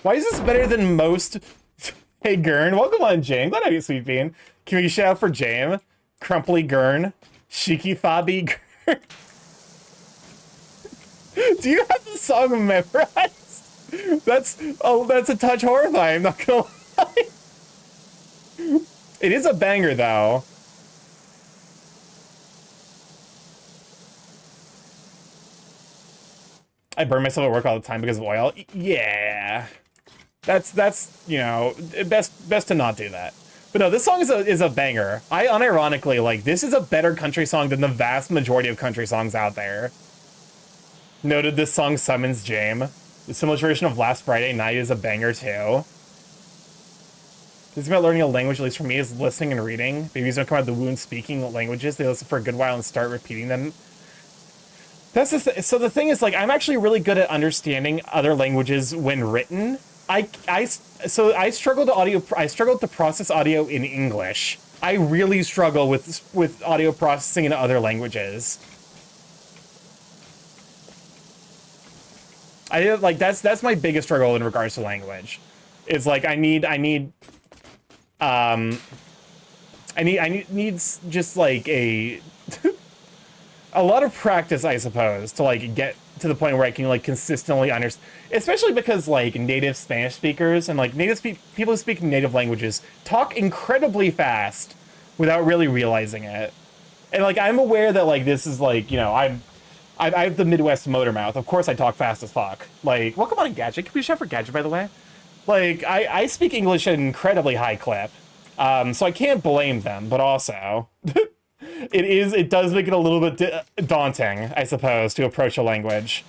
Why is this better than most? Hey, Gurn. Welcome on, James. Glad to have you, Sweet Bean. Can we shout out for Jam? Crumply Gurn. Shiki Fabi Gurn. Do you have the song memorized? That's a touch horrifying, I'm not gonna lie. It is a banger, though. I burn myself at work all the time because of oil. Yeah. That's you know, best to not do that. But no, this song is a banger. I unironically, like, this is a better country song than the vast majority of country songs out there. Noted this song summons Jame. The similar version of Last Friday Night is a banger too. This is about learning a language, at least for me, is listening and reading. Babies don't come out of the womb speaking languages. They listen for a good while and start repeating them. That's so the thing is, like, I'm actually really good at understanding other languages when written. I struggle to process audio in English. I really struggle with audio processing in other languages. That's my biggest struggle in regards to language. It's like I need just like a lot of practice, I suppose, to like get to the point where I can like consistently understand, especially because like native Spanish speakers and like people who speak native languages talk incredibly fast without really realizing it. And like I'm aware that like this is like, you know, I have the Midwest motor mouth. Of course I talk fast as fuck. Like, welcome on Gadget. Can we shout for Gadget, by the way? Like, I speak English at an incredibly high clip. So I can't blame them, but also it does make it a little bit daunting, I suppose, to approach a language.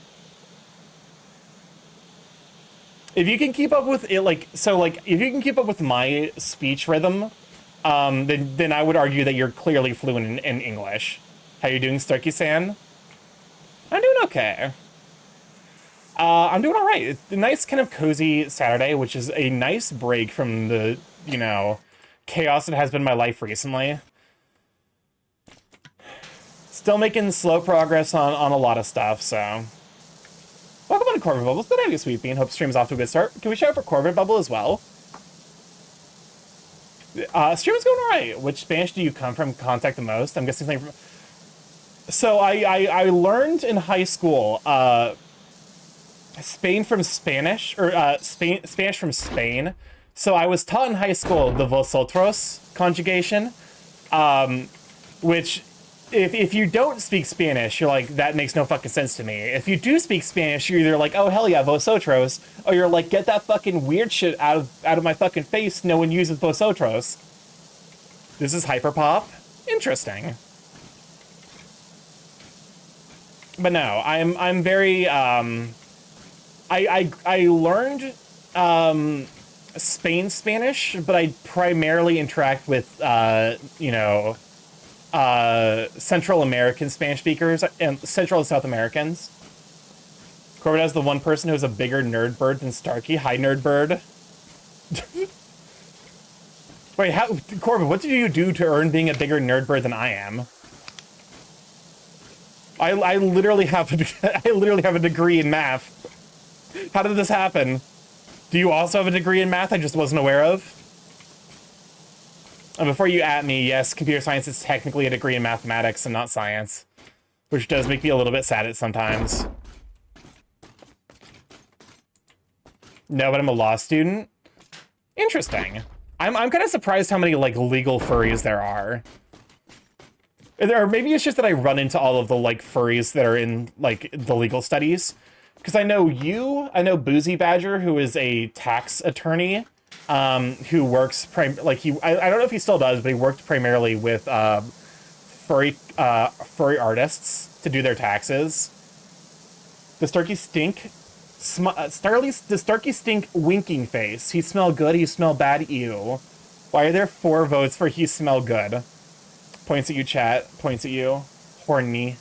If you can keep up with it, if you can keep up with my speech rhythm, then I would argue that you're clearly fluent in English. How you doing, Starkey-san? I'm doing okay. I'm doing all right. It's a nice kind of cozy Saturday, which is a nice break from the, you know, chaos that has been my life recently. Still making slow progress on a lot of stuff, so. Welcome on to Corbett Bubbles. Good to have you, Sweet Bean. Hope stream's off to a good start. Can we shout out for Corbett Bubble as well? Stream is going all right. Which Spanish do you come from contact the most? I'm guessing something from... So I learned in high school, Spain from Spanish, or Spanish from Spain. So I was taught in high school the vosotros conjugation, which if you don't speak Spanish, you're like, that makes no fucking sense to me. If you do speak Spanish, you're either like, oh hell yeah, vosotros, or you're like, get that fucking weird shit out of my fucking face. No one uses vosotros. This is hyperpop. Interesting. But no, I'm very I learned Spain Spanish, but I primarily interact with you know, Central American Spanish speakers and Central and South Americans. Corbett has the one person who has a bigger nerd bird than Starkey. Hi, nerd bird. Wait, Corbett, what did you do to earn being a bigger nerd bird than I am? I literally have a degree in math. How did this happen? Do you also have a degree in math I just wasn't aware of? And before you at me, yes, computer science is technically a degree in mathematics and not science, which does make me a little bit sad at sometimes. No, but I'm a law student. Interesting. I'm kind of surprised how many like legal furries there are. Or maybe it's just that I run into all of the like furries that are in like the legal studies. Because I know Boozy Badger, who is a tax attorney, who works I don't know if he still does, but he worked primarily with furry artists to do their taxes. Does Starkey stink? Does Starkey stink winking face? He smell good, he smell bad, ew. Why are there 4 votes for he smell good? Points at you, chat. Points at you. Horny.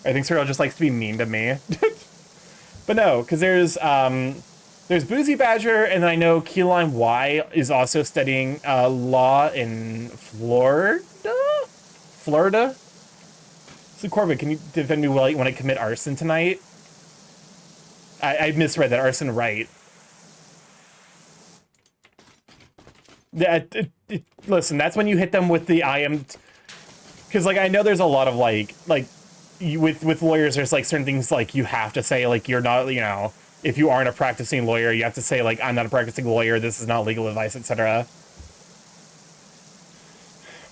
I think Cyril just likes to be mean to me. But no, because there's Boozy Badger, and then I know Keyline Y is also studying law in Florida? So Corbett, can you defend me when I commit arson tonight? I misread that. Arson right. Listen, that's when you hit them with the I am, because like I know there's a lot of with lawyers, there's like certain things like you have to say, like you're not, you know, if you aren't a practicing lawyer, you have to say like I'm not a practicing lawyer, this is not legal advice, etc.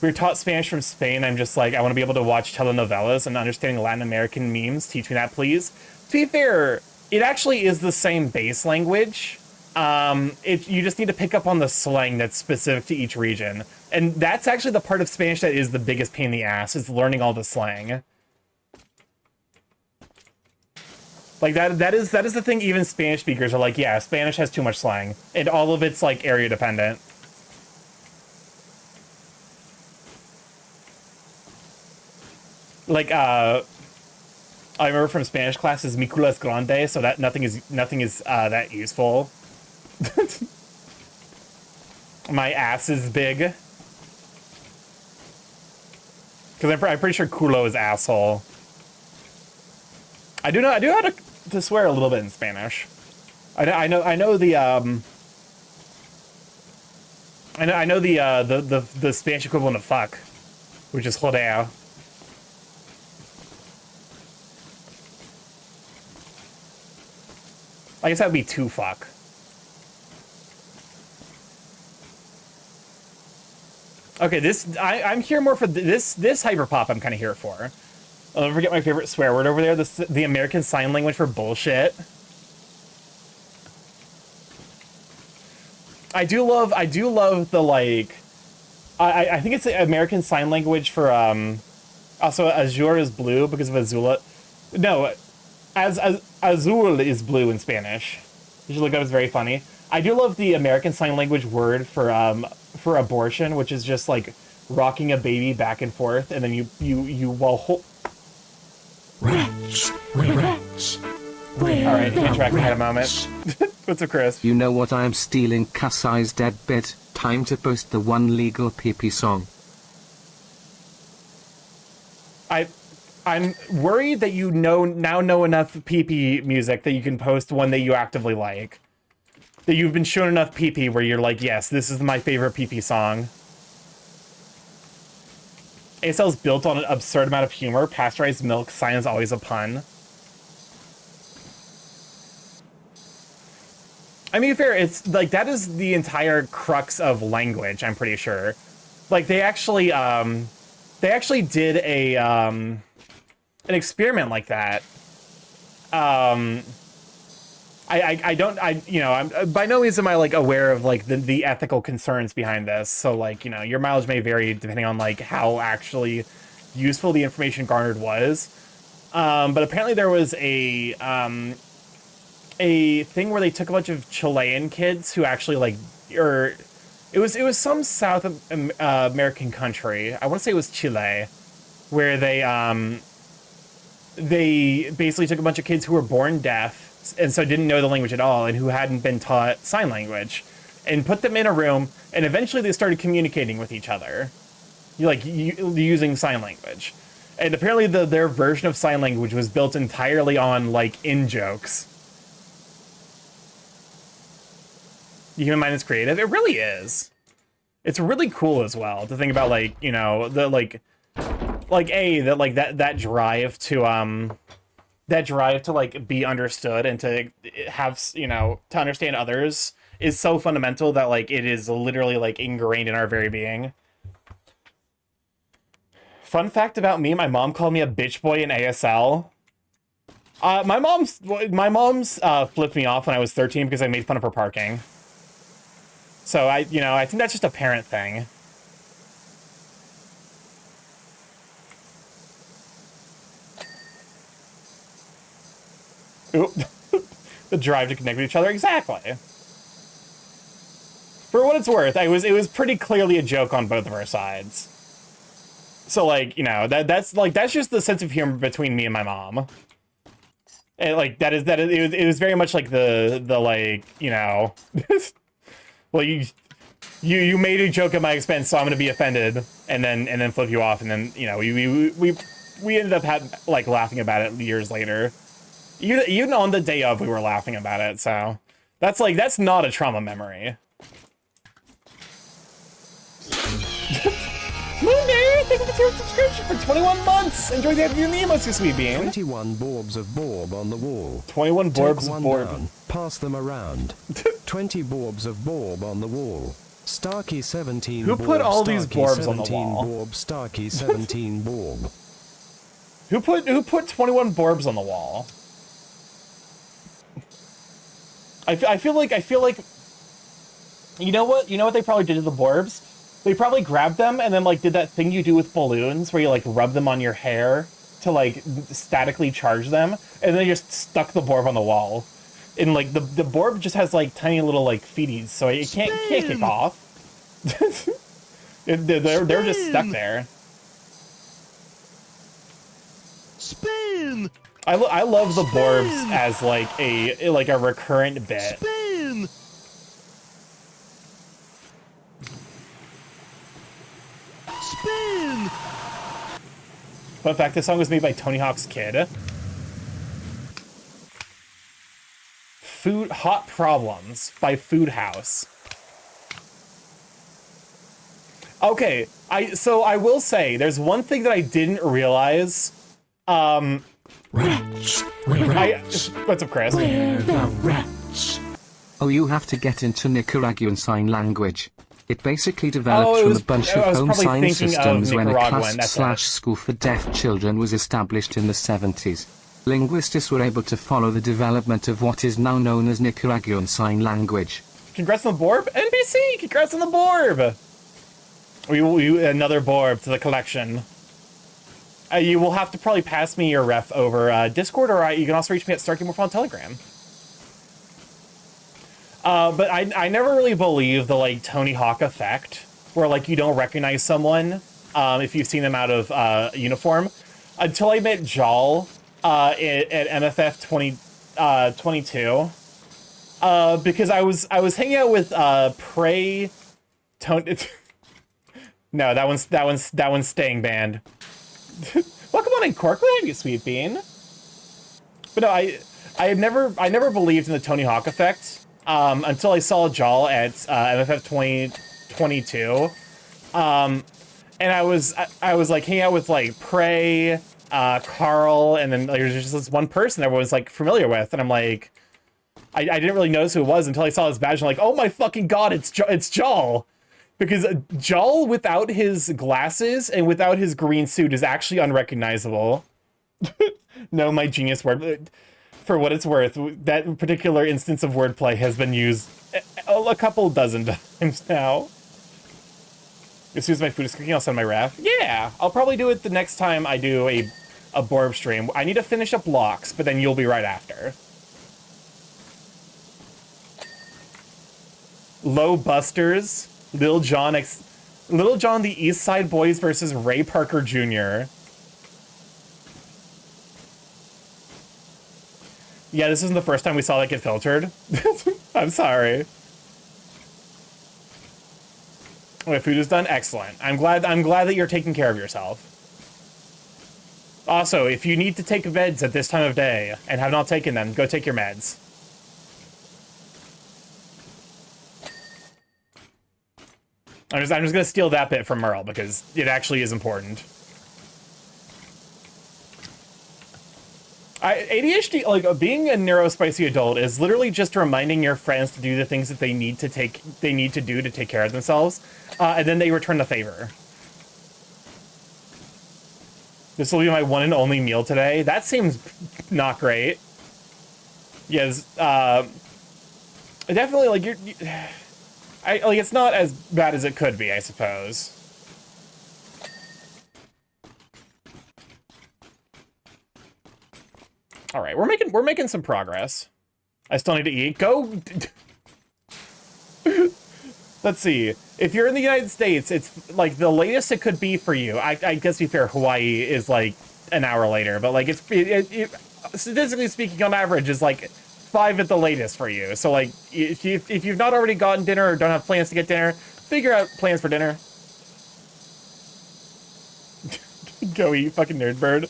We were taught Spanish from Spain. I'm just like, I want to be able to watch telenovelas and understanding Latin American memes. Teach me that, please. To be fair, it actually is the same base language. You just need to pick up on the slang that's specific to each region. And that's actually the part of Spanish that is the biggest pain in the ass, is learning all the slang. Like, that is the thing even Spanish speakers are like, yeah, Spanish has too much slang. And all of it's, like, area dependent. Like, I remember from Spanish classes, mi culo es grande, so that nothing is that useful. My ass is big. Because I'm pretty sure culo is asshole. I do know how to swear a little bit in Spanish. I know the Spanish equivalent of fuck, which is joder. I guess that would be to fuck. Okay, I'm here more for this hyperpop. I'm kind of here for. I'll never forget my favorite swear word over there. The American Sign Language for bullshit. I do love the like. I think it's the American Sign Language for Also, azure is blue because of Azula. No. Azul is blue in Spanish. You should look up, it's very funny. I do love the American Sign Language word for abortion, which is just like rocking a baby back and forth, and then you while Rats. Alright, interact had a moment. What's up, Chris? You know what, I'm stealing Kasai's dead bit. Time to post the one legal PP song. I'm worried that you now know enough PP music that you can post one that you actively like. That you've been shown enough PP where you're like, yes, this is my favorite PP song. ASL's built on an absurd amount of humor. Pasteurized milk, sign is always a pun. I mean, fair, it's like that is the entire crux of language, I'm pretty sure. Like they actually did a an experiment like that. I'm by no means am I like aware of like the ethical concerns behind this. So like, you know, your mileage may vary depending on like how actually useful the information garnered was. But apparently there was a thing where they took a bunch of Chilean kids who actually like, or it was some South American country. I want to say it was Chile, where they basically took a bunch of kids who were born deaf and so didn't know the language at all and who hadn't been taught sign language and put them in a room, and eventually they started communicating with each other, using sign language. And apparently their version of sign language was built entirely on like in-jokes. The human mind is creative. It really is. It's really cool as well to think about, like, you know, the that drive to like be understood and to have, you know, to understand others is so fundamental that like it is literally like ingrained in our very being. Fun fact about me, my mom called me a bitch boy in ASL. My mom's flipped me off when I was 13 because I made fun of her parking. So I think that's just a parent thing. Oop. The drive to connect with each other, exactly. For what it's worth, it was pretty clearly a joke on both of our sides. So like, you know, that's just the sense of humor between me and my mom. And like it was very much like the like, you know, well, you made a joke at my expense, so I'm gonna be offended, and then flip you off, and then, you know, we ended up laughing about it years later. Even on the day of, we were laughing about it. So that's not a trauma memory. the tier subscription for 21 months. Enjoy the afternoon emos, you sweet bean. 21 Borbs of Borb on the wall. 21 Borbs Take of one Borb. down, pass them around. 20 Borbs of Borb on the wall. Starkey 17 Who Borb, put all these Starkey Borbs on the 17 wall? Borb, Starkey 17 Borb. Who put 21 Borbs on the wall? I feel like you know what they probably did to the Borbs? They probably grabbed them and then like did that thing you do with balloons where you like rub them on your hair to like statically charge them, and then they just stuck the Borb on the wall. And like the Borb just has like tiny little like feeties, so it can't kick off. they're just stuck there. Spin! I love the Borbs as like a recurrent bit. Spin! Spin! Fun fact, this song was made by Tony Hawk's Kid. Hot Problems by Food House. Okay, I will say there's one thing that I didn't realize. Rats. What's up, Chris? Where the rats? Oh, you have to get into Nicaraguan Sign Language. It basically developed it from was- a bunch I of was home probably sign thinking of systems when a Nicaraguan, that's class / school for deaf children was established in the 70s. Linguists were able to follow the development of what is now known as Nicaraguan Sign Language. Congrats on the Borb, NBC. Congrats on the Borb. We another Borb to the collection. You will have to probably pass me your ref over Discord, or you can also reach me at StarkeyMorph on Telegram. But I never really believed the like Tony Hawk effect, where like you don't recognize someone if you've seen them out of uniform, until I met Jal at MFF 2022. Because I was hanging out with Prey, Tony. No, that one's staying banned. Welcome on in, Corkland, you sweet bean. But no, I never believed in the Tony Hawk effect until I saw Jal at MFF 2022. And I was like hanging out with like Prey, Carl, and then there's just this one person everyone's like familiar with, and I'm like, I didn't really notice who it was until I saw his badge. And I'm like, oh my fucking god, it's Jal. Because Jal without his glasses and without his green suit is actually unrecognizable. No, my genius word. For what it's worth, that particular instance of wordplay has been used a couple dozen times now. As soon as my food is cooking, I'll send my ref. Yeah, I'll probably do it the next time I do a Borb stream. I need to finish up locks, but then you'll be right after. Low Busters. Lil Jon the East Side Boys versus Ray Parker Jr. Yeah, this isn't the first time we saw that get filtered. I'm sorry. My food is done. Excellent. I'm glad that you're taking care of yourself. Also, if you need to take meds at this time of day and have not taken them, go take your meds. I'm just gonna steal that bit from Merle because it actually is important. ADHD, like being a neurospicy adult, is literally just reminding your friends to do the things that they need to do to take care of themselves, and then they return the favor. This will be my one and only meal today. That seems not great. Yes, definitely like it's not as bad as it could be, I suppose. All right, we're making some progress. I still need to eat. Go. Let's see. If you're in the United States, it's like the latest it could be for you. I guess to be fair, Hawaii is like an hour later, but like it statistically speaking, on average, is like 5 at the latest for you. So like if you've not already gotten dinner or don't have plans to get dinner, figure out plans for dinner. Go eat, fucking nerd bird.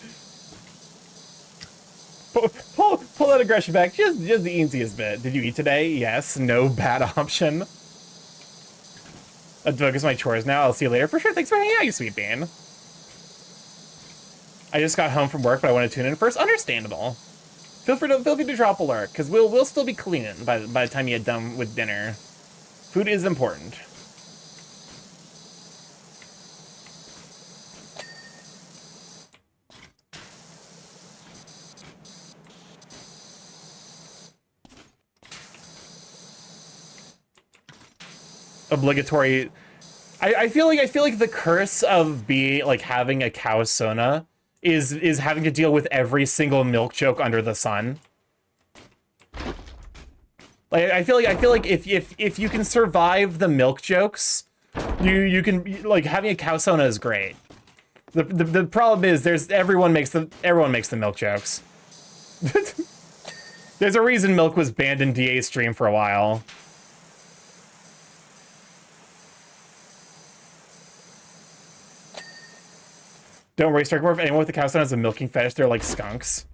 Pull that aggression back. Just the easiest bit. Did you eat today? Yes. No bad option. I'll focus my chores now. I'll see you later. For sure. Thanks for hanging out, you sweet bean. I just got home from work, but I want to tune in first. Understandable. Feel free to drop a lurk, because we'll still be cleaning by the time you get done with dinner. Food is important. Obligatory. I feel like the curse of being like having a cow sona is having to deal with every single milk joke under the sun. Like I feel like if you can survive the milk jokes, you can, like, having a cow sona is great. The problem is everyone makes the milk jokes. There's a reason milk was banned in DA stream for a while. Don't worry, Starkmore, if anyone with a cow sona has a milking fetish, they're like skunks.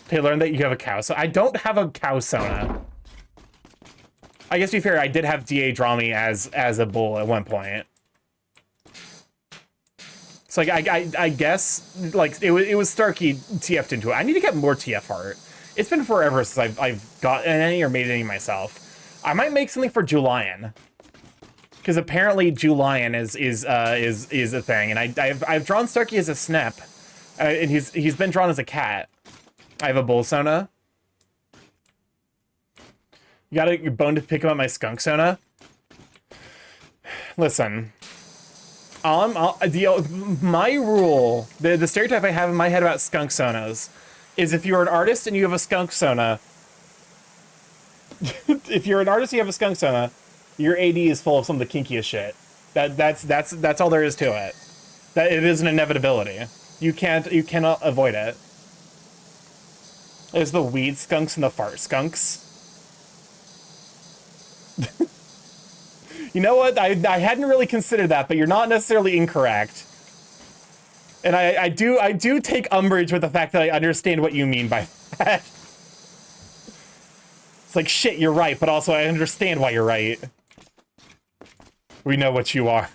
They learned that you have a cow sona. I don't have a cow sona. I guess to be fair, I did have DA draw me as a bull at one point. So like I guess like it was Starkey TF'd into it. I need to get more TF art. It's been forever since I've gotten any or made any myself. I might make something for Julian. Because apparently Julian is a thing, and I've drawn Starkey as a snap, and he's been drawn as a cat. I have a bull sona. You got a bone to pick up my skunk sona. Listen, my rule, the stereotype I have in my head about skunk sonas, is if you're an artist and you have a skunk sona, if you're an artist and you have a skunk sona, your AD is full of some of the kinkiest shit. That's all there is to it. That it is an inevitability. You cannot avoid it. There's the weed skunks and the fart skunks. You know what? I hadn't really considered that, but you're not necessarily incorrect. And I do take umbrage with the fact that I understand what you mean by that. It's like, shit, you're right, but also I understand why you're right. We know what you are.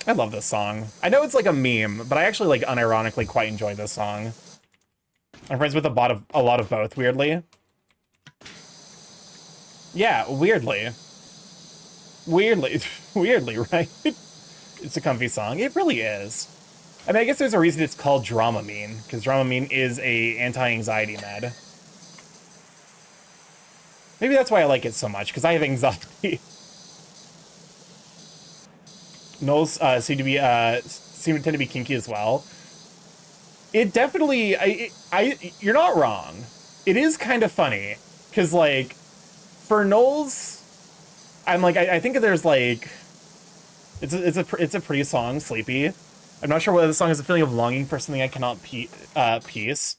I love this song. I know it's like a meme, but I actually like unironically quite enjoy this song. I'm friends with a lot of both, weirdly. Yeah, weirdly. Weirdly, right? It's a comfy song. It really is. I mean, I guess there's a reason it's called Dramamine, because Dramamine is a anti-anxiety med. Maybe that's why I like it so much, because I have anxiety. Knolls seem to tend to be kinky as well. It definitely, you're not wrong. It is kind of funny, because like, for Knolls, I'm like, I think there's like, it's a pretty song, Sleepy. I'm not sure whether the song has a feeling of longing for something I cannot piece.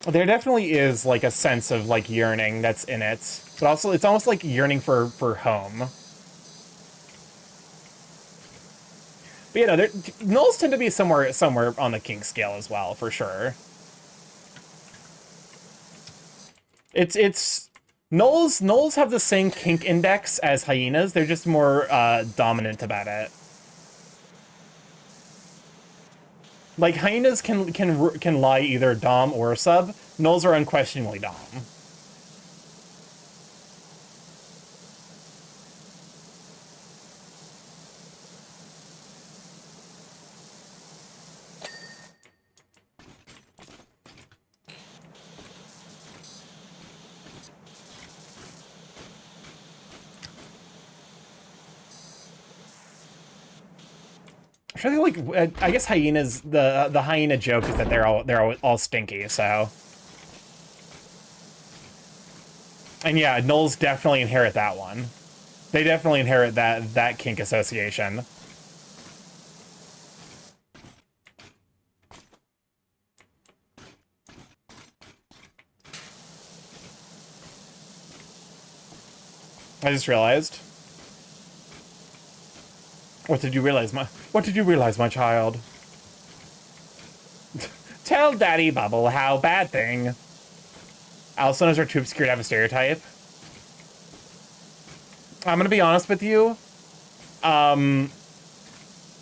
There definitely is like a sense of like yearning that's in it, but also it's almost like yearning for home. But you know, Knolls tend to be somewhere on the kink scale as well, for sure. It's Knolls have the same kink index as hyenas. They're just more dominant about it. Like, hyenas can lie either dom or sub. Knolls are unquestionably dom. I feel like I guess hyenas, the hyena joke is that they're all stinky, so. And yeah, Knolls definitely inherit that one. They definitely inherit that kink association. I just realized. What did you realize, my child? Tell Daddy Bubble how bad thing. Alsonas are too obscure to have a stereotype. I'm gonna be honest with you.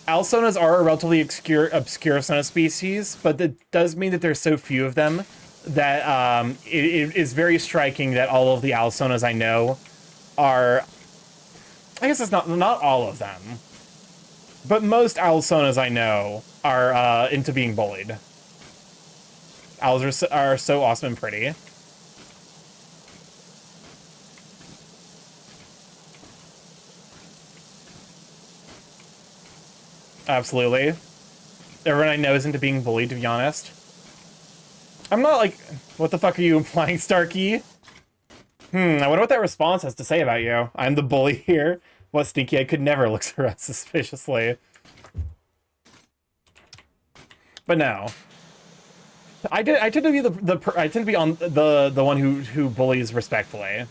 Alsonas are a relatively obscure Sona species, but that does mean that there's so few of them that it is very striking that all of the Alsonas I know are... I guess it's not all of them, but most Alsonas I know are into being bullied. Owls are so awesome and pretty. Absolutely. Everyone I know is into being bullied, to be honest. I'm not like... What the fuck are you implying, Starkey? I wonder what that response has to say about you. I'm the bully here. What, Stinky? I could never look around suspiciously. But no. I tend to be I tend to be on the one who bullies respectfully.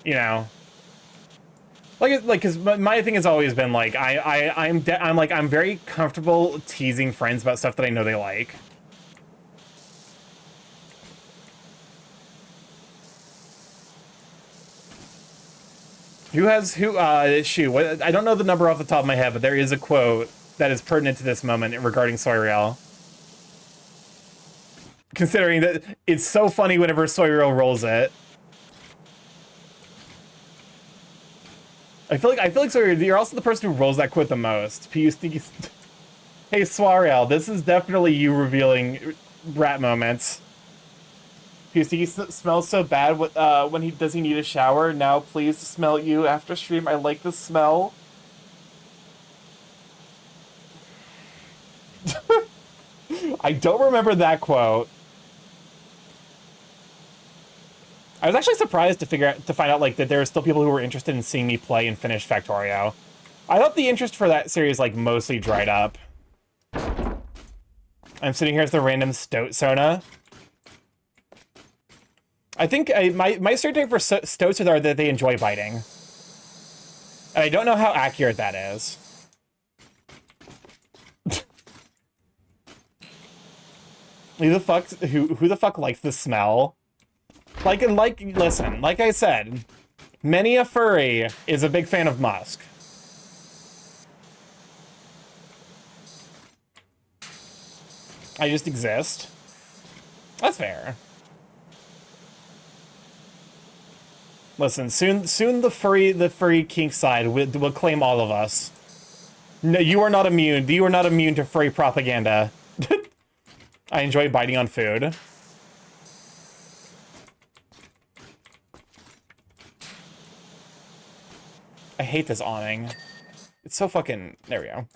You know. Like, cause my thing has always been like I'm very comfortable teasing friends about stuff that I know they like. Shoot, what, I don't know the number off the top of my head, but there is a quote that is pertinent to this moment regarding Soyreal. Considering that it's so funny whenever Soyreal rolls it. I feel like Soyreal, you're also the person who rolls that quote the most. Hey, Soyreal, this is definitely you revealing rat moments. He smells so bad when does he need a shower? Now please smell you after stream. I like the smell. I don't remember that quote. I was actually surprised to find out like that there were still people who were interested in seeing me play and finish Factorio. I thought the interest for that series like mostly dried up. I'm sitting here as the random Stoat-Sona. I think my stereotype for Stoats are that they enjoy biting. And I don't know how accurate that is. Who the fuck likes the smell? Listen, like I said, many a furry is a big fan of musk. I just exist. That's fair. Listen, soon the furry kink side will claim all of us. No, you are not immune. You are not immune to furry propaganda. I enjoy biting on food. I hate this awning. It's so fucking... There we go.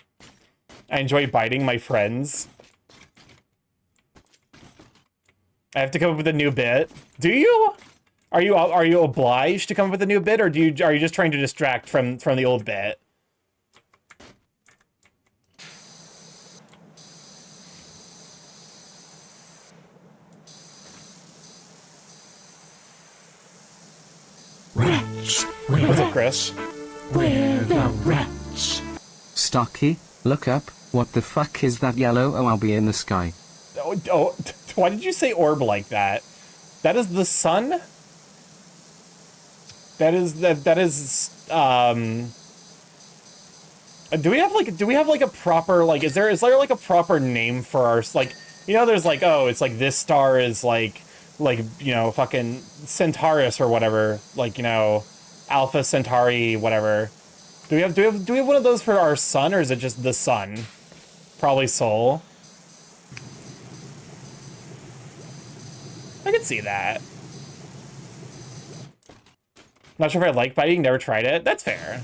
I enjoy biting my friends. I have to come up with a new bit. Do you? Are you obliged to come up with a new bit, or are you just trying to distract from the old bit? Rats. What's up, Chris? Where the rats? Stocky, look up. What the fuck is that yellow orb in the sky? Oh, why did you say orb like that? That is the sun? That is do we have like a proper, like, is there like a proper name for our, like, you know, there's like, oh, it's like this star is like, you know, fucking Centaurus or whatever, like, you know, Alpha Centauri, whatever. Do we have one of those for our sun, or is it just the sun? Probably Sol. I could see that. Not sure if I like biting, never tried it. That's fair.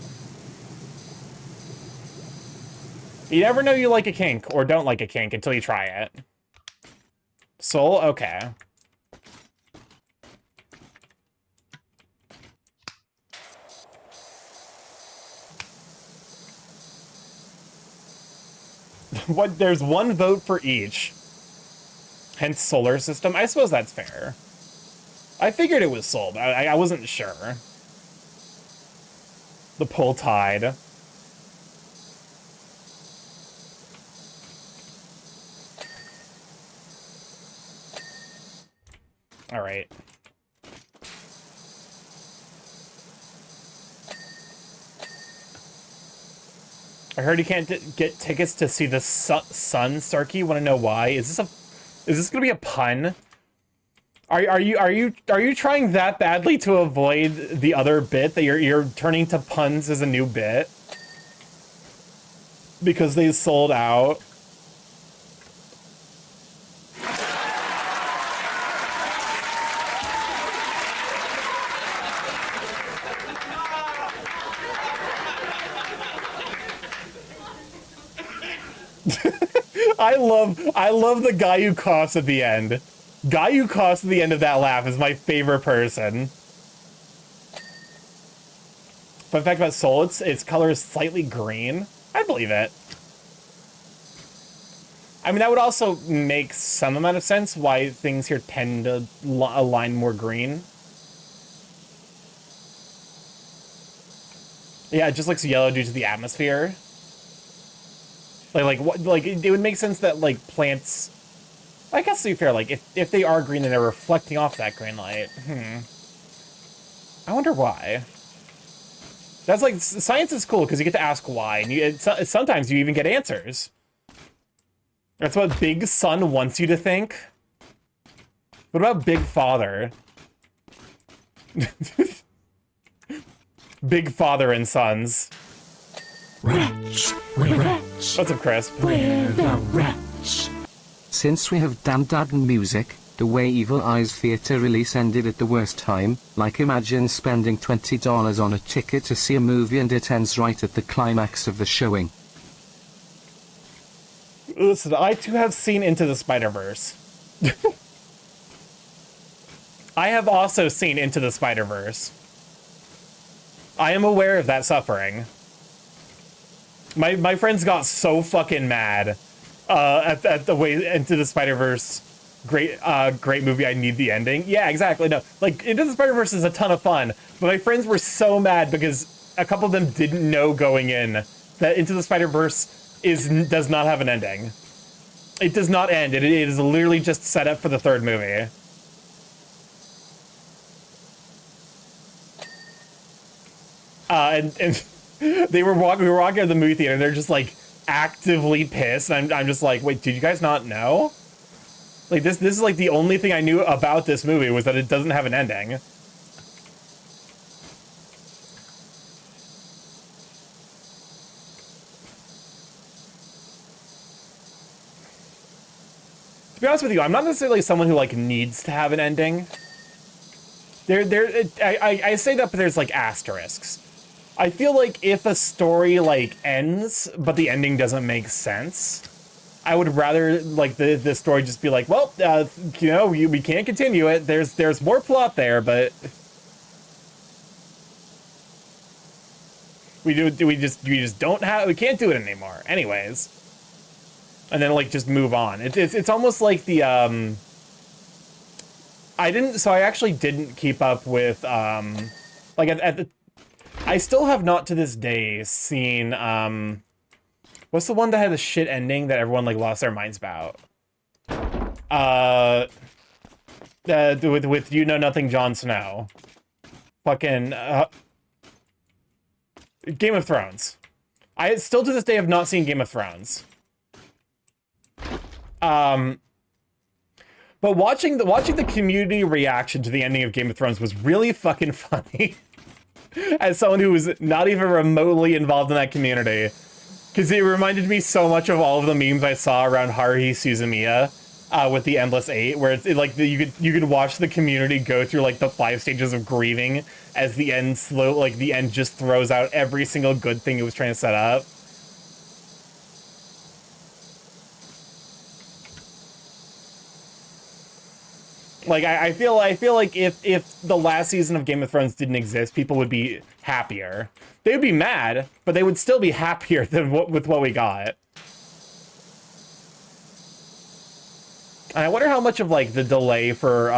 You never know you like a kink, or don't like a kink, until you try it. Sol? Okay. What? There's one vote for each. Hence solar system. I suppose that's fair. I figured it was Sol, but I wasn't sure. The pull tide. All right. I heard you can't get tickets to see the sun, Starkey. Want to know why? Is this gonna be a pun? Are you trying that badly to avoid the other bit that you're turning to puns as a new bit? Because they sold out. I love the guy who coughs at the end. Guy who coughs at the end of that laugh is my favorite person. Fun fact about Soul, its color is slightly green. I believe it. I mean, that would also make some amount of sense why things here tend to align more green. Yeah, it just looks yellow due to the atmosphere. Like it would make sense that like plants, I guess to be fair, like if they are green and they're reflecting off that green light. I wonder why. That's like, science is cool because you get to ask why, and sometimes you even get answers. That's what Big Son wants you to think. What about Big Father? Big Father and Sons. Wretch, wretch, What's up, Chris? we're the wretch. Since we have damn dad and music, the way Evil Eye's theater release ended at the worst time, like imagine spending $20 on a ticket to see a movie and it ends right at the climax of the showing. Listen, I too have seen Into the Spider-Verse. I have also seen Into the Spider-Verse. I am aware of that suffering. My friends got so fucking mad at the way Into the Spider-Verse, great movie, I need the ending. Yeah, exactly. No, like Into the Spider-Verse is a ton of fun, but my friends were so mad because a couple of them didn't know going in that Into the Spider-Verse does not have an ending. It does not end. It is literally just set up for the third movie. And we were walking out of the movie theater and they're just like actively pissed. And I'm just like, wait, did you guys not know? Like this is like the only thing I knew about this movie was that it doesn't have an ending. To be honest with you, I'm not necessarily someone who like needs to have an ending. I say that, but there's like asterisks. I feel like if a story like ends, but the ending doesn't make sense, I would rather like the story just be like, well, you know, we can't continue it. There's more plot there, but we can't do it anymore. Anyways, and then like just move on. It's almost like the I actually didn't keep up with like at the. I still have not to this day seen, what's the one that had the shit ending that everyone, like, lost their minds about? With You Know Nothing Jon Snow. Fucking, Game of Thrones. I still to this day have not seen Game of Thrones. But watching the community reaction to the ending of Game of Thrones was really fucking funny. As someone who was not even remotely involved in that community. Because it reminded me so much of all of the memes I saw around Haruhi Suzumiya with the Endless Eight, where it's like you could watch the community go through like the 5 stages of grieving as the end the end just throws out every single good thing it was trying to set up. Like, I feel like if the last season of Game of Thrones didn't exist, people would be happier. They would be mad, but they would still be happier than with what we got. And I wonder how much of, like, the delay for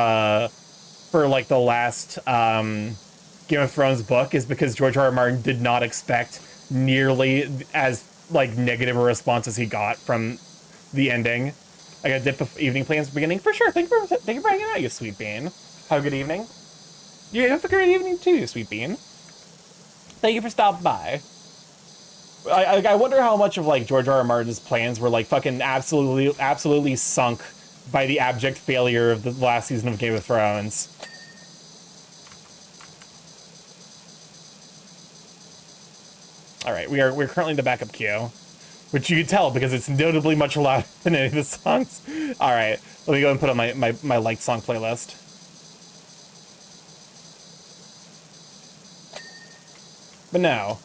like, the last, Game of Thrones book is because George R.R. Martin did not expect nearly as, like, negative a response as he got from the ending. I got a dip of evening plans beginning for sure. Thank you for hanging out, you sweet bean. Have a good evening. You have a great evening too, sweet bean. Thank you for stopping by. I wonder how much of like George R. R. Martin's plans were like fucking absolutely sunk by the abject failure of the last season of Game of Thrones. All right, we're currently in the backup queue, which you can tell because it's notably much louder than any of the songs. All right, let me go and put on my liked song playlist. But no,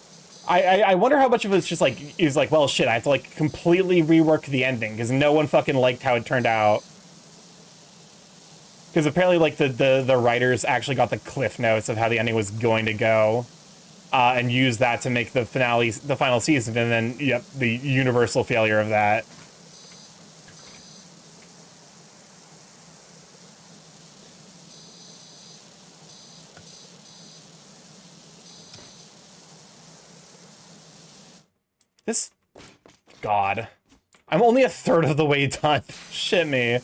I wonder how much of it's just like is like, well, shit, I have to like completely rework the ending because no one fucking liked how it turned out. Because apparently, like the writers actually got the cliff notes of how the ending was going to go. And use that to make the final season, and then, yep, the universal failure of that. God. I'm only a third of the way done. Shit me.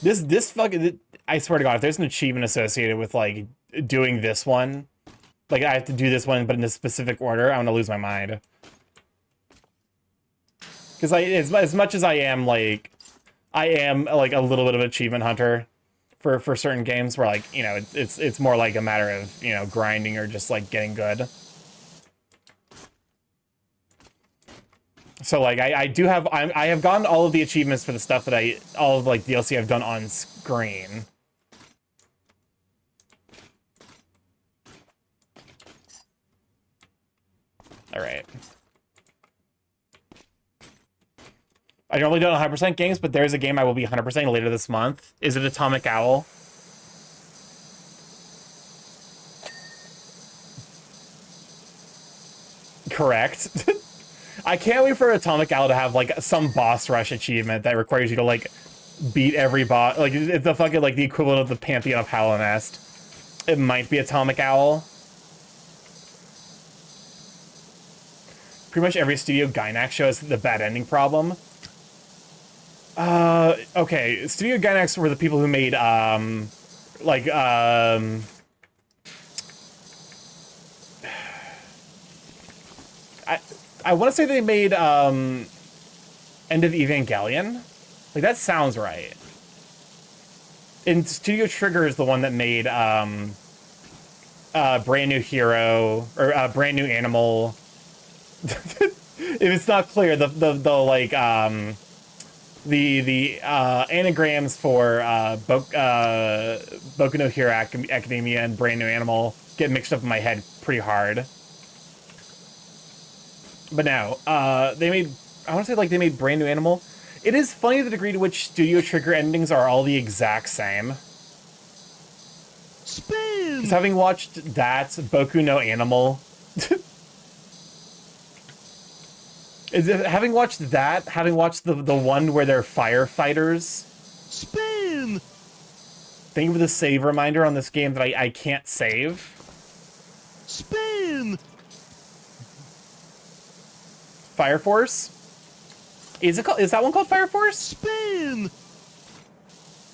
This fucking, I swear to God, if there's an achievement associated with, like, doing this one, like I have to do this one but in a specific order, I'm gonna lose my mind. Because as much as I am like a little bit of an achievement hunter for certain games where, like, you know, it's more like a matter of, you know, grinding or just like getting good. So like I have gotten all of the achievements for the stuff that all of like DLC I've done on screen. All right. I normally don't 100% games, but there's a game I will be 100% later this month. Is it Atomic Owl? Correct. I can't wait for Atomic Owl to have like some boss rush achievement that requires you to like beat every boss. Like it's the fucking like the equivalent of the Pantheon of Hallownest. It might be Atomic Owl. Pretty much every Studio Gainax show has the bad ending problem. Okay, Studio Gainax were the people who made, I want to say they made, End of Evangelion? Like, that sounds right. And Studio Trigger is the one that made, Brand New Hero, or, Brand New Animal. If it's not clear, the anagrams for Boku no Hero Academia and Brand New Animal get mixed up in my head pretty hard. But no, they made, I want to say like they made Brand New Animal. It is funny the degree to which Studio Trigger endings are all the exact same. Spin! Because having watched that, Boku no Animal... having watched the one where they're firefighters... Spin! Think of the save reminder on this game that I can't save. Spin! Fire Force? Is that one called Fire Force? Spin!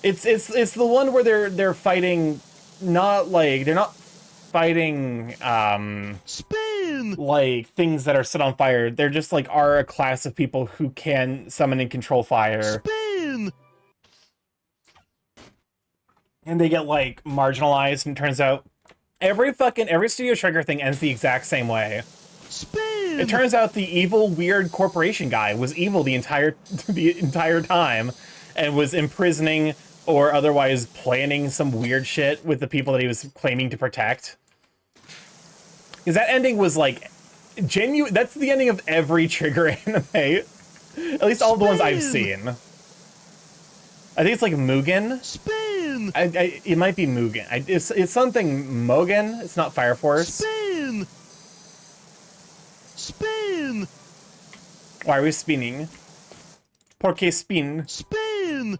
It's the one where they're fighting, they're not fighting spin, like things that are set on fire. They're just like are a class of people who can summon and control fire. Spin! And they get like marginalized, and it turns out every Studio Trigger thing ends the exact same way. Spin! It turns out the evil, weird corporation guy was evil the entire time, and was imprisoning or otherwise planning some weird shit with the people that he was claiming to protect. Because that ending was like genuine. That's the ending of every Trigger anime, at least all the ones I've seen. I think it's like Mugen. Spin! It might be Mugen. It's something Mogen. It's not Fire Force. Spin! Spin! Why are we spinning? Porque spin? Spin!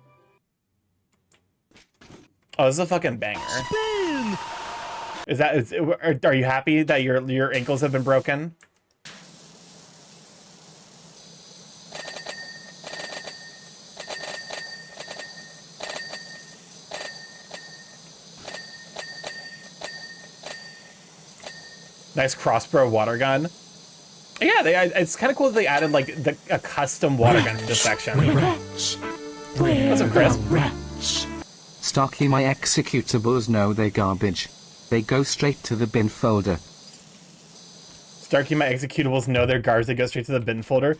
Oh, this is a fucking banger. Spin! Are you happy that your ankles have been broken? Nice crossbow water gun. Yeah, it's kind of cool that they added like a custom water gun to this section. Rats. Where That's a the crisp. rats? Starkey, my executables know they're garbage. They go straight to the bin folder. Starkey, my executables know their guards. They go straight to the bin folder.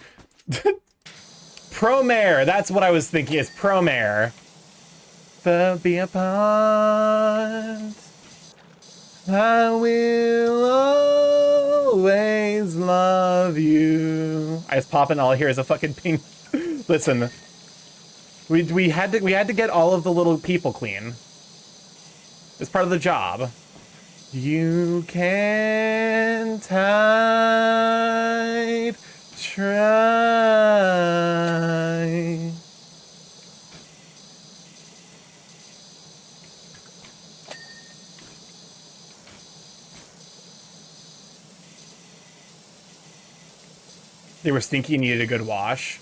Promare. That's what I was thinking. Is Promare. Be apart. I will always love you. I just pop in. All I hear is a fucking ping. Listen, we had to get all of the little people clean. It's part of the job. You can't hide. Try. They were stinky and needed a good wash.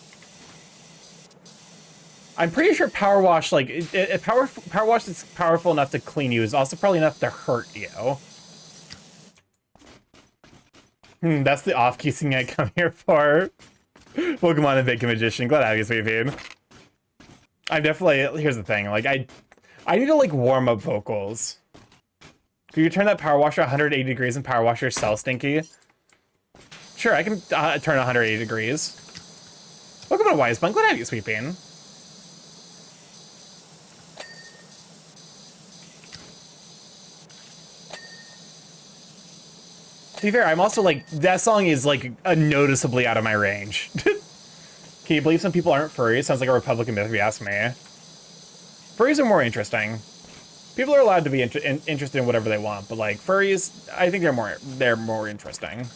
I'm pretty sure Powerwash, like, Powerwash is powerful enough to clean you is also probably enough to hurt you. That's the off-key thing I come here for. Welcome on the Bacon Magician. Glad to have you, sweet fiend. I'm definitely, here's the thing, like, I need to, like, warm up vocals. Could you turn that Powerwasher 180 degrees and Powerwasher cell stinky? Sure, I can turn 180 degrees. Welcome to Wise Bun. Glad to have you, sweet bean. To be fair, I'm also like, that song is like noticeably out of my range. Can you believe some people aren't furries? Sounds like a Republican myth if you ask me. Furries are more interesting. People are allowed to be interested in whatever they want, but like furries, I think they're more interesting.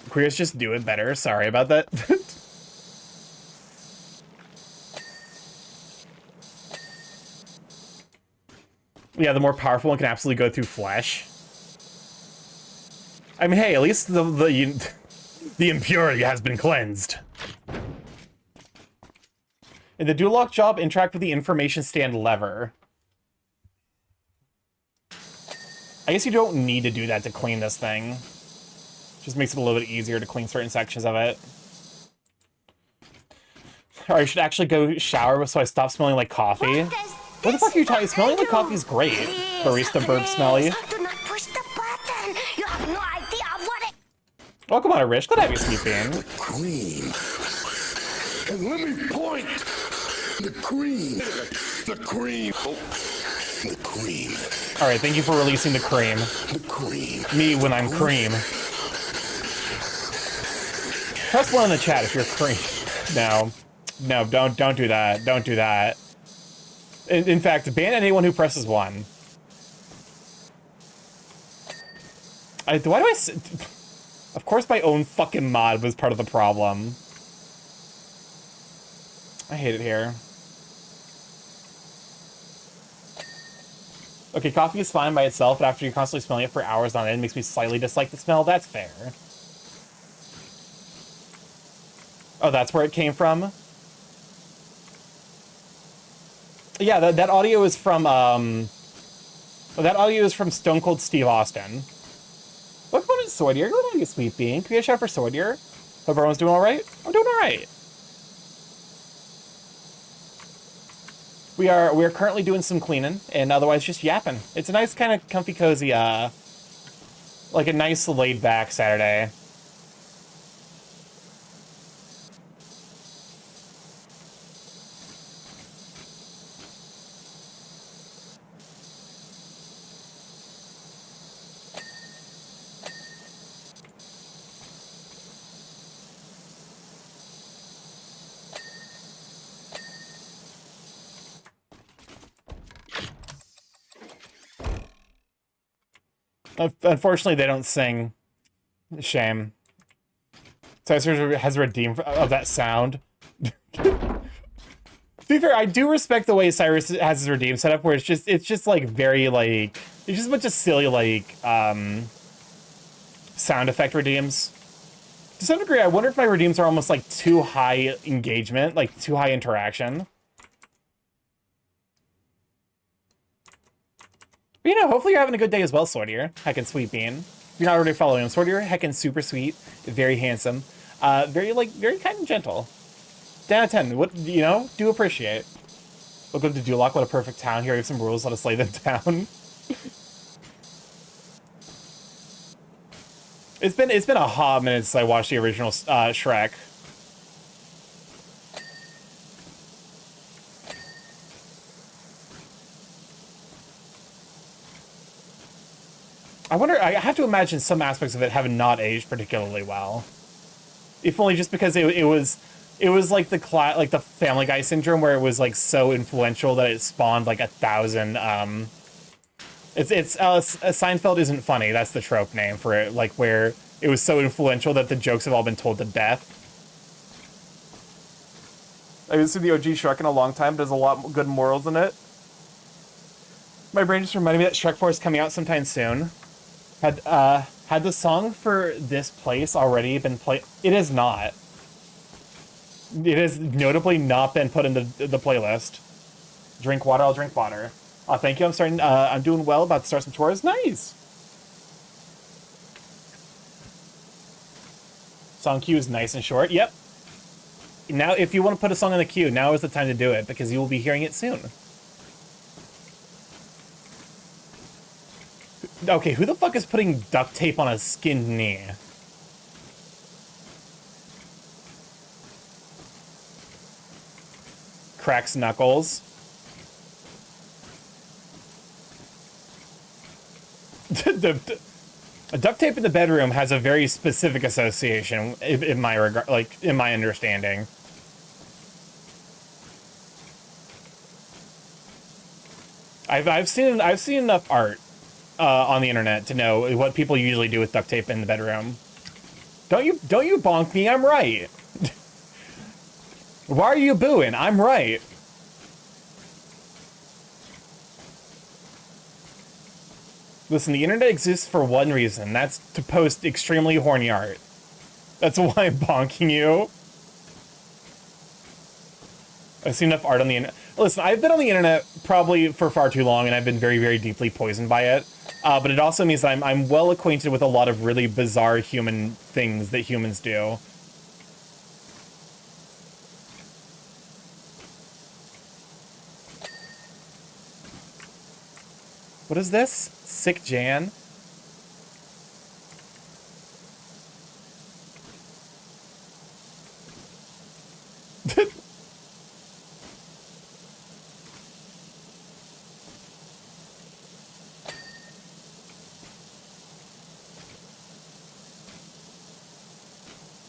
Queers just do it better. Sorry about that. Yeah, the more powerful one can absolutely go through flesh. I mean, hey, at least the impurity has been cleansed. In the dual lock job, interact with the information stand lever. I guess you don't need to do that to clean this thing. Just makes it a little bit easier to clean certain sections of it. Or I should actually go shower so I stop smelling like coffee. What the fuck are you talking? Smelling like coffee is great. Barista burp smelly. Do not push the button. You have no idea what it... Welcome on, Rich. Glad to have you, sleeping. Cream. And let me point. The cream. The cream. Oh, the cream. All right, thank you for releasing the cream. The cream. Me when I'm cream. Press 1 in the chat if you're cream. No, don't do that. Don't do that. In fact, ban anyone who presses 1. Of course my own fucking mod was part of the problem. I hate it here. Okay, coffee is fine by itself, but after you're constantly smelling it for hours on end, it makes me slightly dislike the smell. That's fair. Oh, that's where it came from? Yeah, that audio is from, that audio is from Stone Cold Steve Austin. Welcome on to Swordier. Go ahead, you sweet bean. Can we get a shout out for Swordier? Hope everyone's doing alright? I'm doing alright. We are currently doing some cleaning, and otherwise just yapping. It's a nice kind of comfy, cozy, like a nice laid-back Saturday. Unfortunately, they don't sing. Shame. Cyrus has redeemed of that sound. To be fair, I do respect the way Cyrus has his redeem set up, where it's just like very like it's just a bunch of silly like sound effect redeems. To some degree, I wonder if my redeems are almost like too high engagement, like too high interaction. But you know, hopefully you're having a good day as well, Swordier. Heckin' sweet bean. If you're not already following him, Swordier, heckin' super sweet, very handsome, very kind and gentle. 10 out of 10. What, you know, do appreciate. Welcome to Duloc. What a perfect town. Here, I have some rules. Let us lay them down. It's been a hot minute since I watched the original Shrek. I wonder. I have to imagine some aspects of it have not aged particularly well. If only just because it was like the Family Guy syndrome, where it was like so influential that it spawned like 1,000. Seinfeld isn't funny. That's the trope name for it. Like where it was so influential that the jokes have all been told to death. I haven't seen the OG Shrek in a long time, but there's a lot of good morals in it. My brain just reminded me that Shrek 4 is coming out sometime soon. Had the song for this place already been played? It is not. It has notably not been put in the playlist. Drink water, I'll drink water. Oh, thank you. I'm doing well. About to start some chores. Nice. Song queue is nice and short. Yep. Now, if you want to put a song in the queue, now is the time to do it because you will be hearing it soon. Okay, who the fuck is putting duct tape on a skinned knee? Cracks knuckles. Duct tape in the bedroom has a very specific association in my regard, like in my understanding. I've seen enough art on the internet to know what people usually do with duct tape in the bedroom. Don't you bonk me? I'm right. Why are you booing? I'm right. Listen, the internet exists for one reason. That's to post extremely horny art. That's why I'm bonking you. I've seen enough art on the internet. Listen, I've been on the internet probably for far too long, and I've been very, very deeply poisoned by it. But it also means that I'm well acquainted with a lot of really bizarre human things that humans do. What is this? Sick Jan?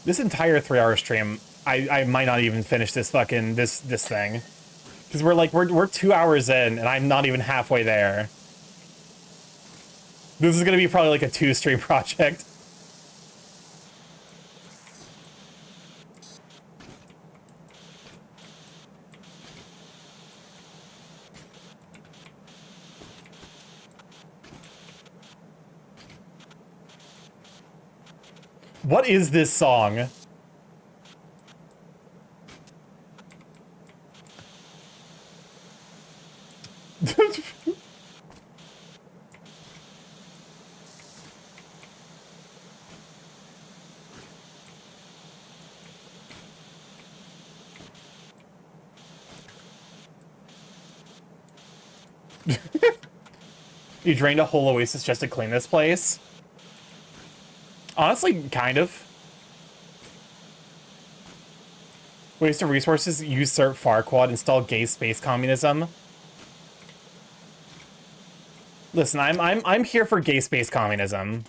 This entire 3-hour stream, I might not even finish this fucking this thing. Because we're 2 hours in and I'm not even halfway there. This is gonna be probably like a 2-stream project. What is this song? You drained a whole oasis just to clean this place? Honestly, kind of. Waste of resources, usurp Farquaad, install gay space communism. Listen, I'm here for gay space communism.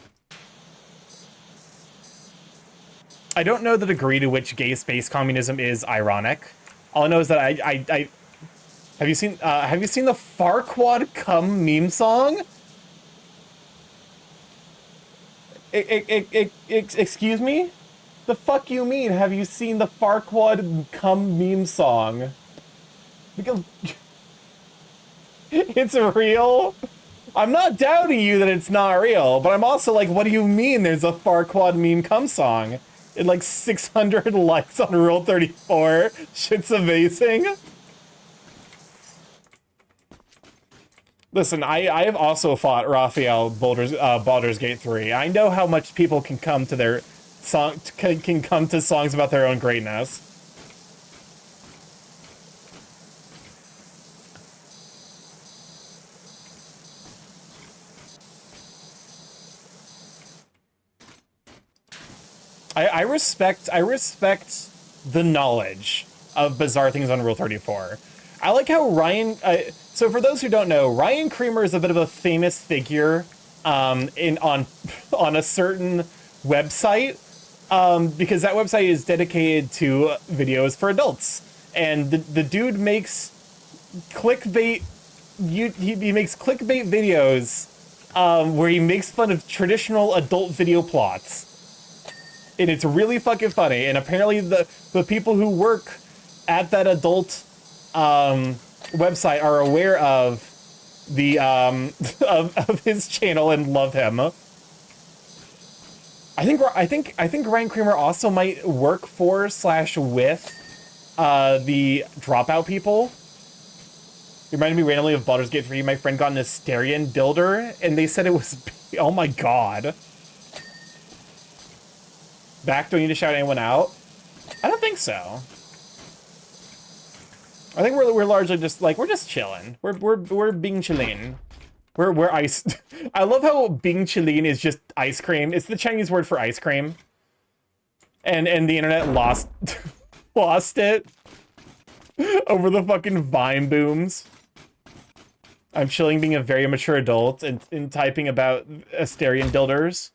I don't know the degree to which gay space communism is ironic. All I know is that I have you seen the Farquaad cum meme song? Excuse me? The fuck you mean? Have you seen the Farquaad cum meme song? Because it's real. I'm not doubting you that it's not real, but I'm also like, what do you mean there's a Farquaad meme cum song? And like 600 likes on Rule 34. Shit's amazing. Listen, I have also fought Raphael Baldur's Gate 3. I know how much people can come to their can come to songs about their own greatness. I respect the knowledge of bizarre things on Rule 34. I like how Ryan. So for those who don't know, Ryan Creamer is a bit of a famous figure on a certain website because that website is dedicated to videos for adults, and the dude makes clickbait. He makes clickbait videos where he makes fun of traditional adult video plots. And it's really fucking funny. And apparently the people who work at that adult website are aware of the of his channel and love him. I think Ryan Creamer also might work for / with the Dropout people. It reminded me randomly of Baldur's Gate 3. My friend got an Asterian dilder, and they said it was oh my god. Back, do I need to shout anyone out? I don't think so. I think we're largely just like we're just chilling. We're being chillin'. We're ice. I love how being chillin' is just ice cream. It's the Chinese word for ice cream. And the internet lost lost it over the fucking Vine booms. I'm chilling being a very mature adult and typing about Asterian dilders.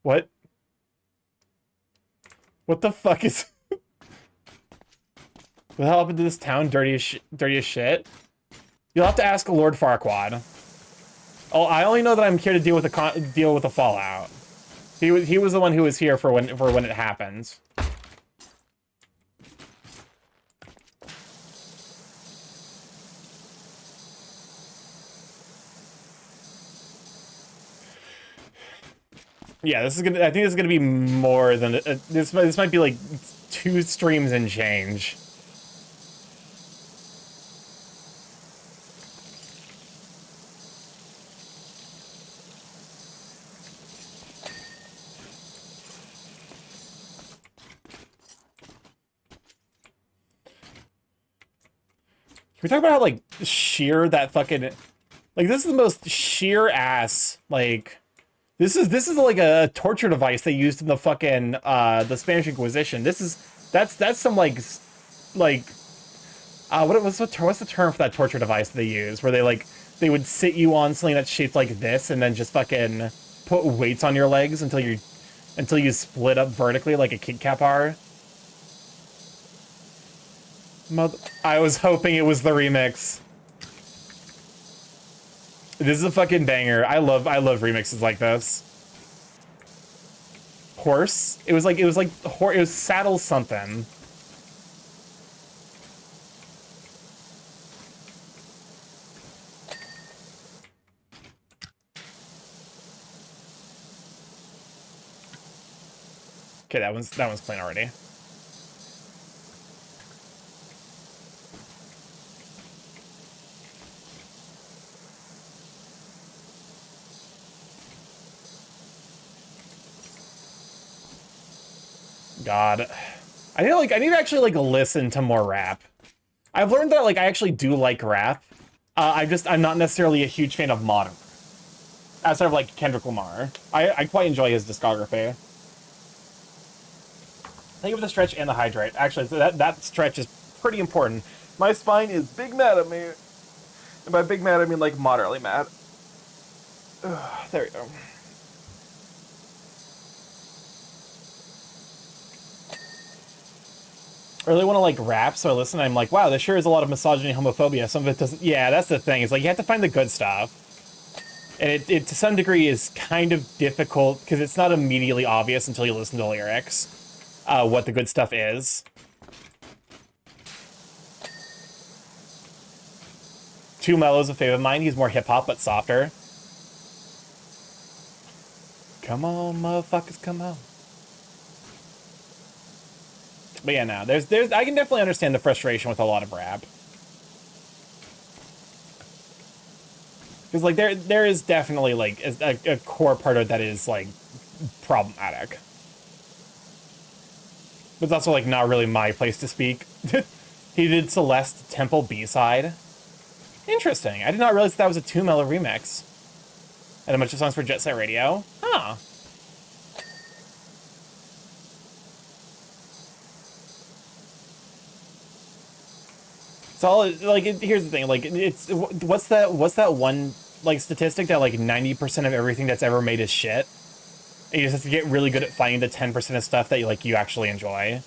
What? What the fuck is... What the hell happened to this town? Dirty as shit? You'll have to ask Lord Farquaad. Oh, I only know that I'm here to deal with the fallout. He was the one who was here for when it happens. Yeah, this is gonna. I think this is gonna be more than this. This might be like 2 streams and change. Can we talk about how like sheer that fucking like this is the most sheer ass like. This is like a torture device they used in the fucking the Spanish Inquisition. That's some what's the term for that torture device they use where they would sit you on something that's shaped like this and then just fucking put weights on your legs until you split up vertically like a Kit Kat bar. I was hoping it was the remix. This is a fucking banger. I love remixes like this. Horse. It was saddle something. Okay, that one's playing already. God, I need to actually listen to more rap. I've learned that I actually do like rap. I'm not necessarily a huge fan of modern. Outside of Kendrick Lamar, I quite enjoy his discography. Thank you for the stretch and the hydrate. Actually, that stretch is pretty important. My spine is big mad at me, and by big mad I mean moderately mad. Ugh, there we go. I really want to rap, so I listen. And I'm like, wow, there sure is a lot of misogyny, homophobia. Some of it doesn't. Yeah, that's the thing. It's you have to find the good stuff, and it to some degree is kind of difficult because it's not immediately obvious until you listen to the lyrics, what the good stuff is. Too Mellow's a favorite of mine. He's more hip hop but softer. Come on, motherfuckers, come on. But yeah, no, there's I can definitely understand the frustration with a lot of rap. Because like there is definitely like a core part of it that is like problematic. But it's also like not really my place to speak. He did Celeste Temple B-side. Interesting. I did not realize that was a 2 Mellow remix. And a bunch of songs for Jet Set Radio. Huh. So like here's the thing, like it's what's that one like statistic that like 90% of everything that's ever made is shit? And you just have to get really good at finding the 10% of stuff that you actually enjoy.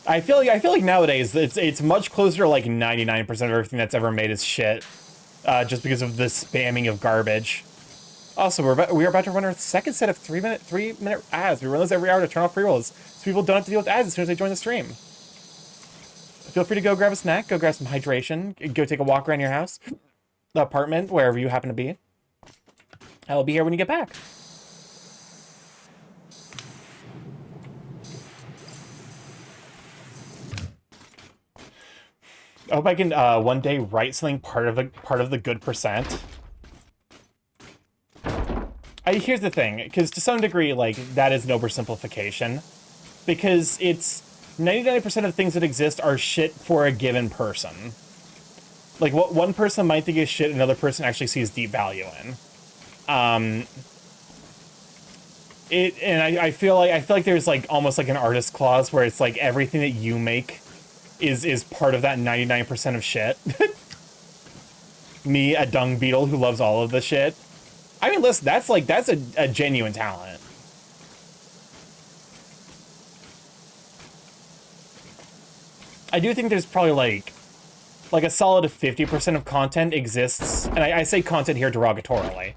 I feel like nowadays it's much closer to like 99% of everything that's ever made is shit, just because of the spamming of garbage. Also, we're about to run our second set of 3-minute ads. We run those every hour to turn off pre-rolls, so people don't have to deal with ads as soon as they join the stream. Feel free to go grab a snack, go grab some hydration, go take a walk around your house, the apartment, wherever you happen to be. I will be here when you get back. I hope I can one day write something part of the good percent. Here's the thing, because to some degree, like, that is an oversimplification. Because it's 99% of things that exist are shit for a given person. Like, what one person might think is shit, another person actually sees deep value in. And I feel like there's like almost like an artist clause where it's like everything that you make is part of that 99% of shit. Me, a dung beetle who loves all of the shit. I mean, listen, that's a genuine talent. I do think there's probably like a solid 50% of content exists, and I say content here derogatorily,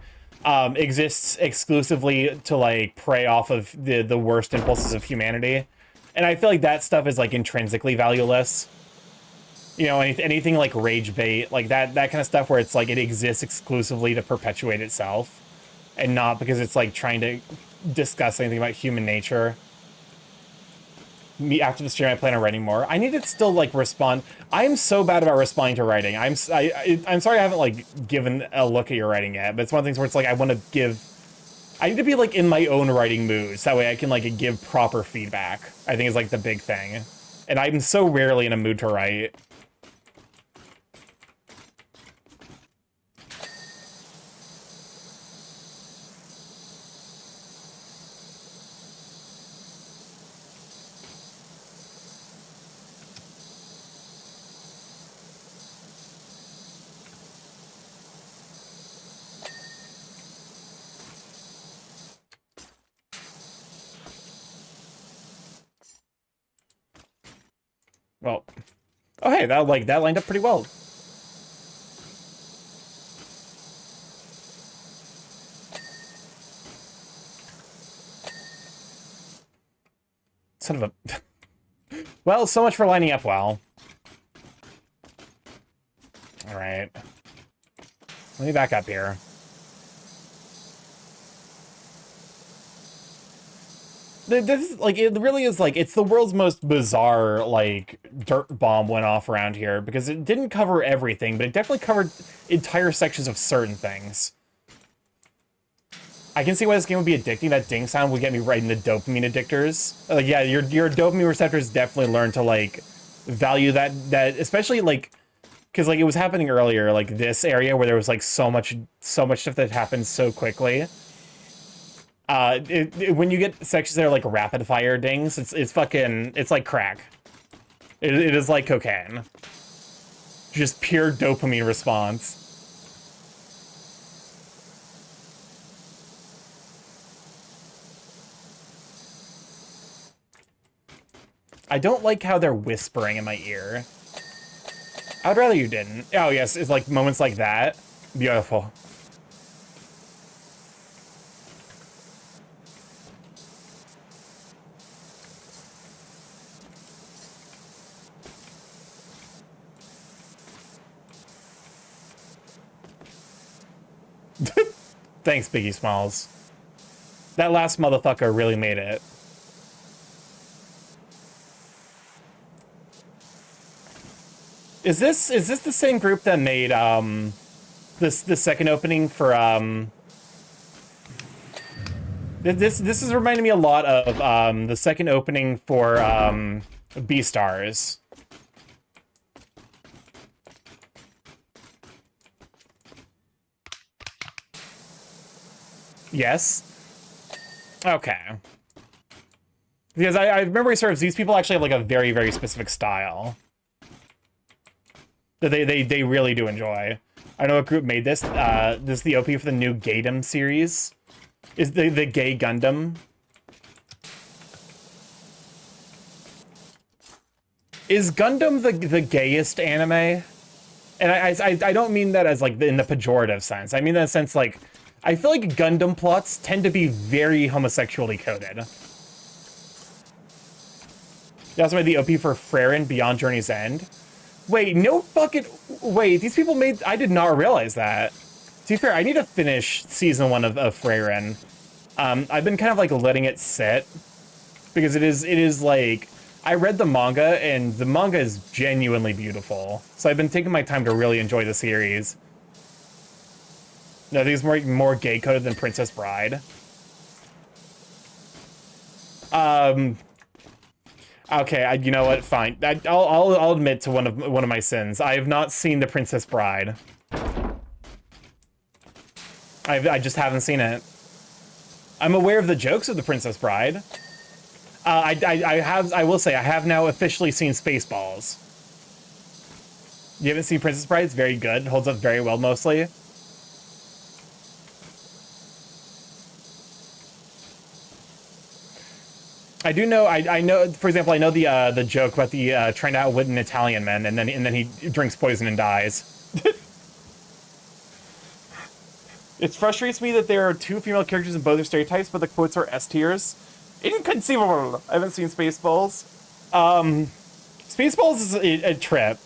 exists exclusively to like prey off of the worst impulses of humanity. And I feel like that stuff is like intrinsically valueless. You know, anything like rage bait, like that kind of stuff where it's like it exists exclusively to perpetuate itself and not because it's like trying to discuss anything about human nature. Me after the stream, I plan on writing more. I need to still like respond. I'm so bad about responding to writing. I'm sorry I haven't like given a look at your writing yet, but it's one of the things where it's like I need to be like in my own writing mood, so that way I can like give proper feedback. I think is like the big thing, and I'm so rarely in a mood to write. Well, oh hey, that lined up pretty well. Son of a... Well, so much for lining up well. All right. Let me back up here. This is, like, it really is, like, it's the world's most bizarre, like, dirt bomb went off around here, because it didn't cover everything, but it definitely covered entire sections of certain things. I can see why this game would be addicting. That ding sound would get me right into dopamine addictors. Like, yeah, your dopamine receptors definitely learn to, like, value that especially, like, because, like, it was happening earlier, like, this area where there was, like, so much stuff that happened so quickly. When you get sections that are like rapid fire dings, it's like crack. It is like cocaine. Just pure dopamine response. I don't like how they're whispering in my ear. I'd rather you didn't. Oh yes, it's like moments like that. Beautiful. Thanks, Biggie Smalls. That last motherfucker really made it. Is this the same group that made the second opening for this is reminding me a lot of the second opening for Beastars. Yes. Okay. Because I remember serves these people actually have like a very, very specific style that they really do enjoy. I know a group made this. This is the OP for the new Gaydom series. Is the Gay Gundam. Is Gundam the gayest anime? And I don't mean that as like in the pejorative sense. I mean that in the sense like I feel like Gundam plots tend to be very homosexually coded. They also made the OP for Freyrin Beyond Journey's End. Wait, no fucking... Wait, these people made... I did not realize that. To be fair, I need to finish season 1 of Freyrin. I've been kind of like letting it sit. Because it is like... I read the manga, and the manga is genuinely beautiful. So I've been taking my time to really enjoy the series. No, these more gay-coded than Princess Bride. Okay, you know what? Fine. I'll admit to one of my sins. I have not seen The Princess Bride. I just haven't seen it. I'm aware of the jokes of The Princess Bride. I will say I have now officially seen Spaceballs. You haven't seen Princess Bride? It's very good. Holds up very well mostly. I do know. I know. For example, I know the joke about the trying to outwit an Italian man, and then he drinks poison and dies. It frustrates me that there are 2 female characters in both their stereotypes, but the quotes are S tiers. Inconceivable. I haven't seen Spaceballs. Spaceballs is a trip.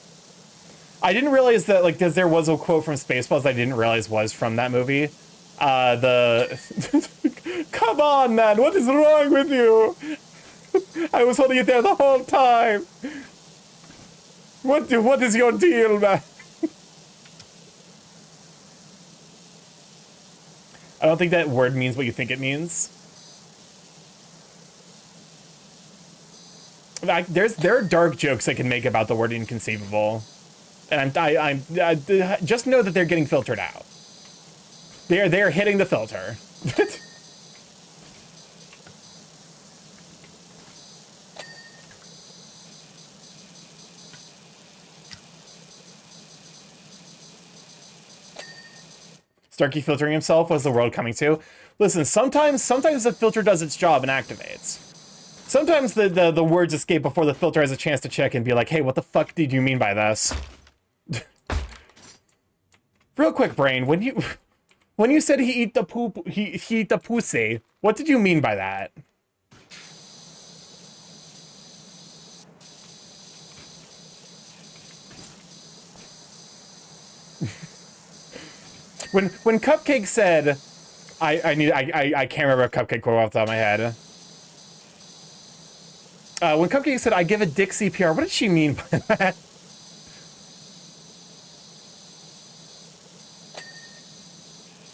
I didn't realize that like there was a quote from Spaceballs I didn't realize was from that movie. Come on, man! What is wrong with you? I was holding it there the whole time. What is your deal, man? I don't think that word means what you think it means. There are dark jokes I can make about the word inconceivable, and I just know that they're getting filtered out. They're hitting the filter. Starkey filtering himself. What's the world coming to? Listen, sometimes the filter does its job and activates. Sometimes the words escape before the filter has a chance to check and be like, hey, what the fuck did you mean by this? Real quick, Brain, when you said he eat the poop, he eat the pussy, what did you mean by that? When Cupcake said, I can't remember a Cupcake quote off the top of my head. When Cupcake said, I give a dick CPR, what did she mean by that?